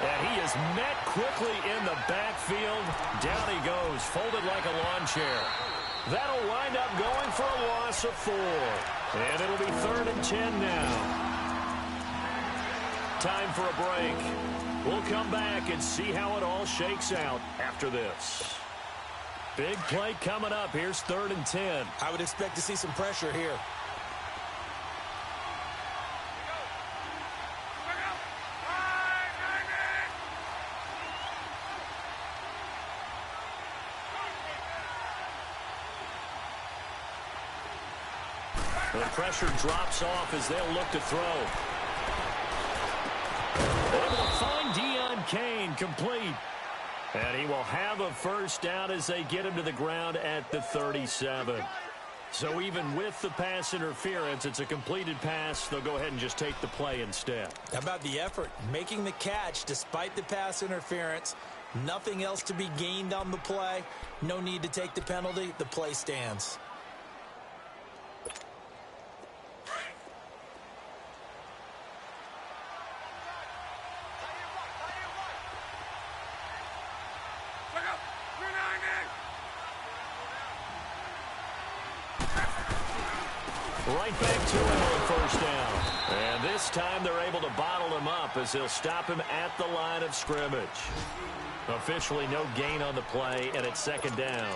And he is met quickly in the backfield. Down he goes, folded like a lawn chair. That'll wind up going for a loss of 4. And it'll be 3rd and 10 now. Time for a break. We'll come back and see how it all shakes out after this. Big play coming up. Here's 3rd and 10. I would expect to see some pressure here. The pressure drops off as they'll look to throw. Able to find Deion Kane, complete. And he will have a first down as they get him to the ground at the 37. So even with the pass interference, it's a completed pass. They'll go ahead and just take the play instead. How about the effort? Making the catch despite the pass interference. Nothing else to be gained on the play. No need to take the penalty. The play stands. Right back to him on first down. And this time they're able to bottle him up as they'll stop him at the line of scrimmage. Officially no gain on the play, and it's second down.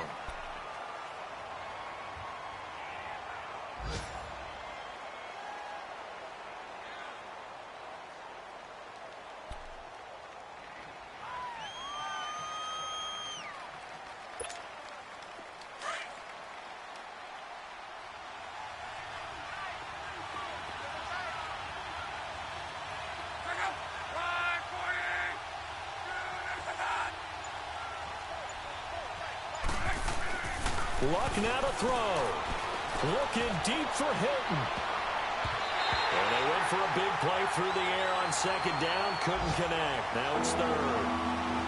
Luck now to throw. Looking deep for Hilton. And they went for a big play through the air on second down. Couldn't connect. Now it's third.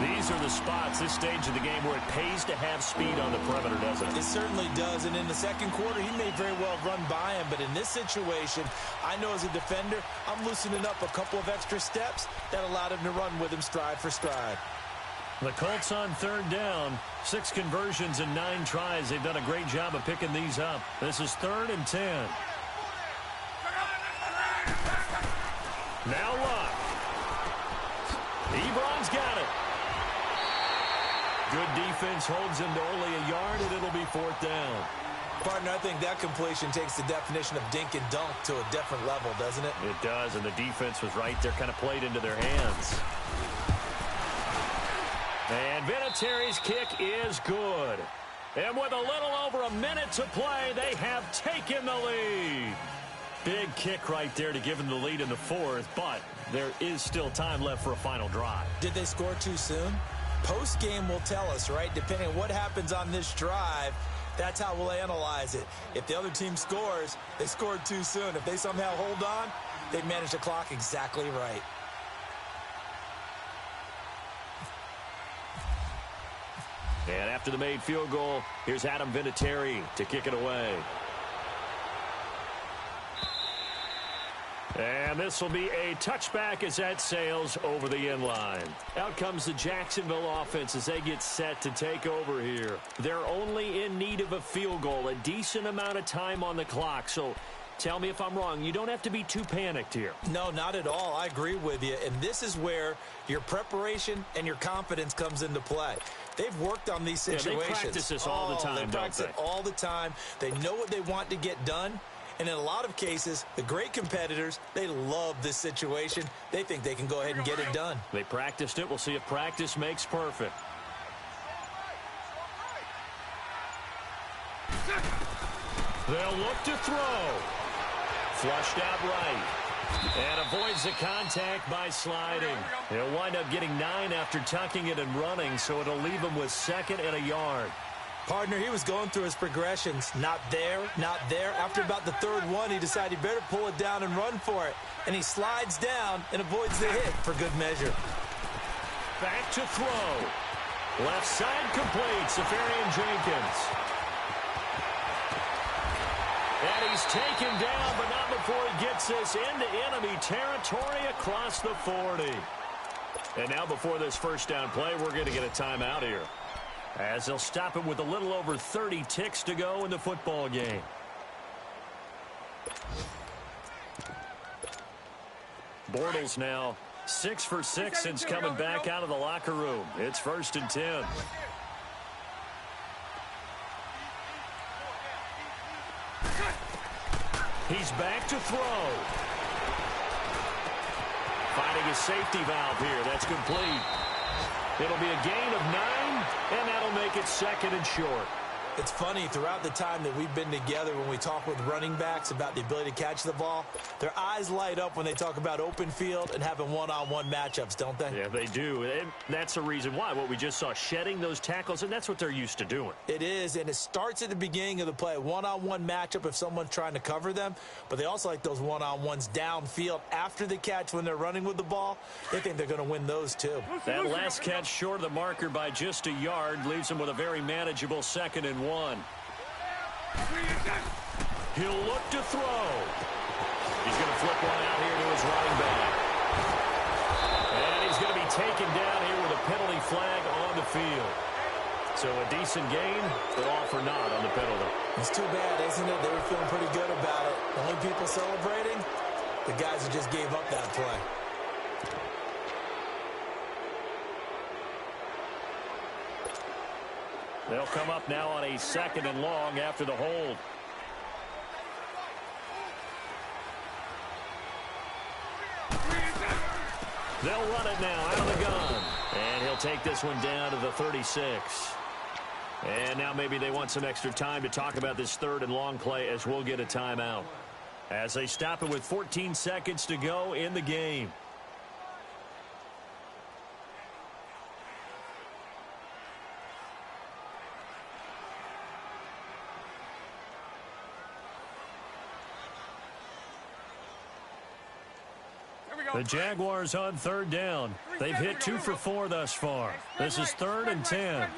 These are the spots, this stage of the game, where it pays to have speed on the perimeter, doesn't it? It certainly does. And in the second quarter, he may very well run by him. But in this situation, I know as a defender, I'm loosening up a couple of extra steps that allowed him to run with him stride for stride. The Colts on third down. 6 conversions and 9 tries. They've done a great job of picking these up. This is 3rd and 10. Now Luck. Ebron's got it. Good defense holds him to only a yard, and it'll be 4th down. Partner, I think that completion takes the definition of dink and dunk to a different level, doesn't it? It does, and the defense was right there, kind of played into their hands. And Vinatieri's kick is good. And with a little over a minute to play, they have taken the lead. Big kick right there to give them the lead in the 4th, but there is still time left for a final drive. Did they score too soon? Post-game will tell us, right? Depending on what happens on this drive, that's how we'll analyze it. If the other team scores, they scored too soon. If they somehow hold on, they managed the clock exactly right. And after the made field goal, here's Adam Vinatieri to kick it away. And this will be a touchback as that sails over the end line. Out comes the Jacksonville offense as they get set to take over here. They're only in need of a field goal, a decent amount of time on the clock. So tell me if I'm wrong. You don't have to be too panicked here. No, not at all. I agree with you. And this is where your preparation and your confidence comes into play. They've worked on these situations. Yeah, they practice this all the time, they practice it all the time. They know what they want to get done. And in a lot of cases, the great competitors, they love this situation. They think they can go ahead and get it done. They practiced it. We'll see if practice makes perfect. They'll look to throw. Flushed out right. And avoids the contact by sliding. He'll wind up getting 9 after tucking it and running, so it'll leave him with 2nd and a yard. Partner, he was going through his progressions. Not there, not there. After about the 3rd one, he decided he better pull it down and run for it. And he slides down and avoids the hit for good measure. Back to throw. Left side complete. Safarian Jenkins. And he's taken down, but not before he gets this into enemy territory across the 40. And now before this first down play, we're going to get a timeout here, as they'll stop him with a little over 30 ticks to go in the football game. Bortles now 6 for 6 since coming back out of the locker room. It's 1st and 10. He's back to throw. Finding his safety valve here. That's complete. It'll be a gain of 9, and that'll make it 2nd and short. It's funny, throughout the time that we've been together, when we talk with running backs about the ability to catch the ball, their eyes light up when they talk about open field and having one-on-one matchups, don't they? Yeah, they do. And that's the reason why. What we just saw, shedding those tackles, and that's what they're used to doing. It is, and it starts at the beginning of the play. One-on-one matchup if someone's trying to cover them, but they also like those one-on-ones downfield after the catch when they're running with the ball. They think they're going to win those, too. That last catch short of the marker by just a yard leaves them with a very manageable 2nd and 1. He'll look to throw. He's going to flip one out here to his running back. And he's going to be taken down here with a penalty flag on the field. So a decent gain, but all for naught on the penalty. It's too bad, isn't it? They were feeling pretty good about it. The only people celebrating, the guys who just gave up that play. They'll come up now on a 2nd and long after the hold. They'll run it now out of the gun. And he'll take this one down to the 36. And now maybe they want some extra time to talk about this 3rd and long play as we'll get a timeout. As they stop it with 14 seconds to go in the game. The Jaguars on 3rd down. They've hit 2 for 4 thus far. This is 3rd and 10. 11.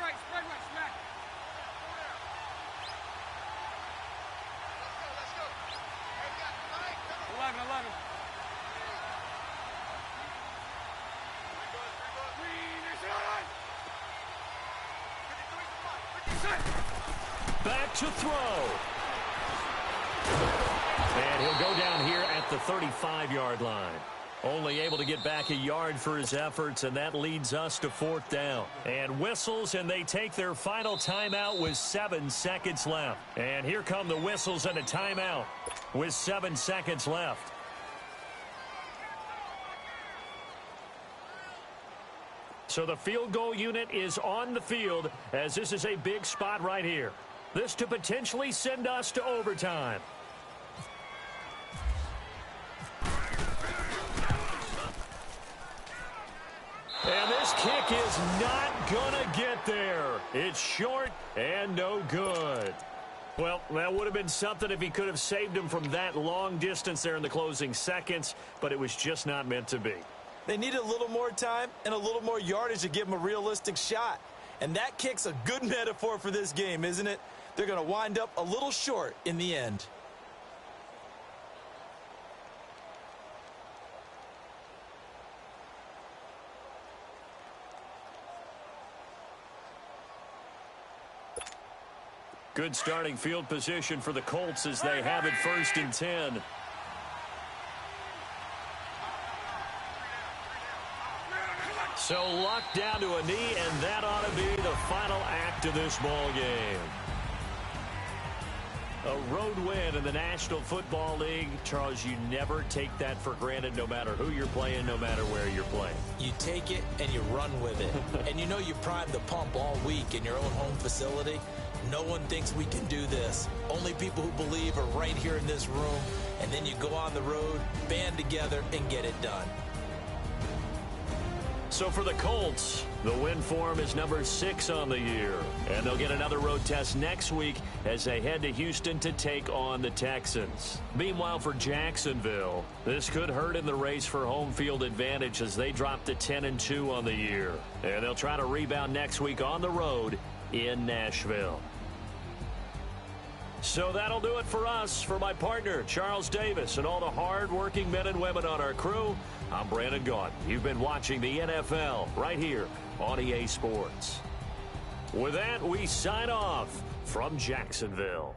Back to throw. And he'll go down here at the 35-yard line. Only able to get back a yard for his efforts, and that leads us to 4th down. And whistles, and they take their final timeout with 7 seconds left. And here come the whistles and a timeout with 7 seconds left. So the field goal unit is on the field as this is a big spot right here. This to potentially send us to overtime. And this kick is not going to get there. It's short and no good. Well, that would have been something if he could have saved him from that long distance there in the closing seconds, but it was just not meant to be. They needed a little more time and a little more yardage to give him a realistic shot. And that kick's a good metaphor for this game, isn't it? They're going to wind up a little short in the end. Good starting field position for the Colts as they have it 1st and 10. So locked down to a knee, and that ought to be the final act of this ball game. A road win in the National Football League. Charles, you never take that for granted no matter who you're playing, no matter where you're playing. You take it and you run with it. And you know you prime the pump all week in your own home facility. No one thinks we can do this. Only people who believe are right here in this room. And then you go on the road, band together, and get it done. So for the Colts, the win form is number 6 on the year. And they'll get another road test next week as they head to Houston to take on the Texans. Meanwhile, for Jacksonville, this could hurt in the race for home field advantage as they drop to 10-2 on the year. And they'll try to rebound next week on the road in Nashville. So that'll do it for us. For my partner, Charles Davis, and all the hard-working men and women on our crew, I'm Brandon Gaudin. You've been watching the NFL right here on EA Sports. With that, we sign off from Jacksonville.